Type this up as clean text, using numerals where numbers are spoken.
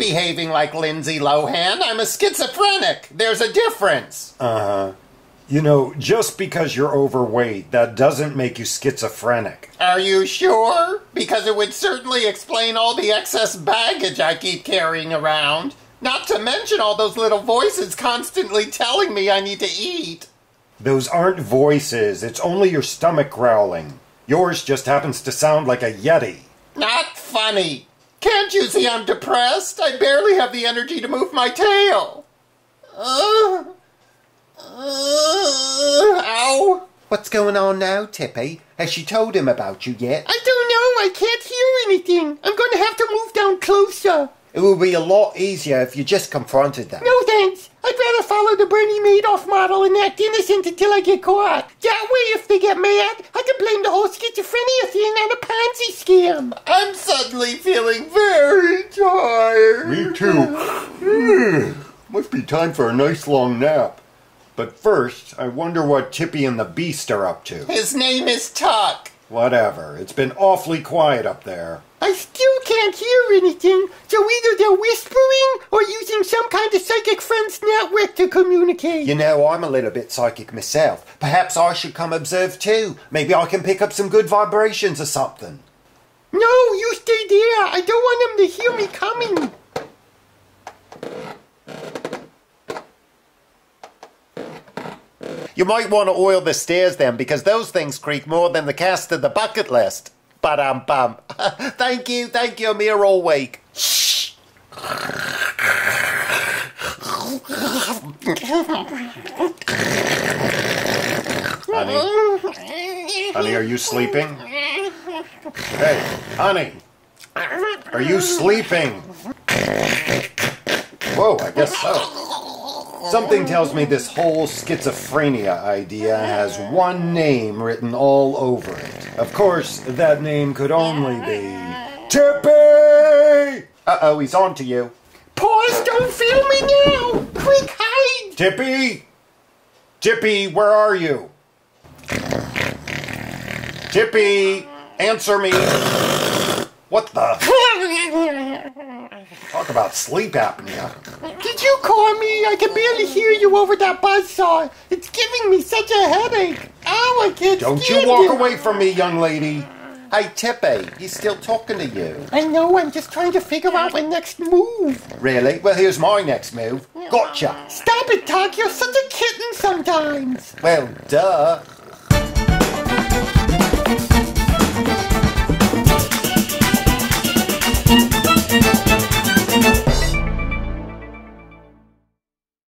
behaving like Lindsay Lohan. I'm a schizophrenic. There's a difference. You know, just because you're overweight, that doesn't make you schizophrenic. Are you sure? Because it would certainly explain all the excess baggage I keep carrying around. Not to mention all those little voices constantly telling me I need to eat. Those aren't voices. It's only your stomach growling. Yours just happens to sound like a yeti. Not funny. Can't you see I'm depressed? I barely have the energy to move my tail. Ow. What's going on now, Tipi? Has she told him about you yet? I don't know. I can't hear anything. I'm going to have to move down closer. It would be a lot easier if you just confronted them. No thanks. I'd rather follow the Bernie Madoff model and act innocent until I get caught. That way, if they get mad, I can blame the whole schizophrenia thing on a Ponzi scam. I'm suddenly feeling very tired. Me too. Must be time for a nice long nap. But first, I wonder what Tipi and the Beast are up to. His name is Tuck. Whatever. It's been awfully quiet up there. I still can't hear anything, so either they're whispering or using some kind of psychic friends network to communicate. You know, I'm a little bit psychic myself. Perhaps I should come observe too. Maybe I can pick up some good vibrations or something. No, you stay there. I don't want them to hear me coming. You might want to oil the stairs then, because those things creak more than the cast of the bucket list. Ba-dum-bum. Thank you, I'm here all week. Shh. Honey, are you sleeping? Hey, honey, are you sleeping? Whoa, I guess so. Something tells me this whole schizophrenia idea has one name written all over it. Of course, that name could only be... Tipi! Uh-oh, he's on to you. Pause, don't feel me now! Quick, hide! Tipi! Tipi, where are you? Tipi! Answer me! What the... Talk about sleep apnea. Did you call me? I can barely hear you over that buzzsaw. It's giving me such a headache. Oh, I can't Don't stand you walk it. away from me, young lady. Hey, Tipi, he's still talking to you. I know, I'm just trying to figure out my next move. Really? Well, here's my next move. Gotcha. Stop it, Tuck. You're such a kitten sometimes. Well, duh.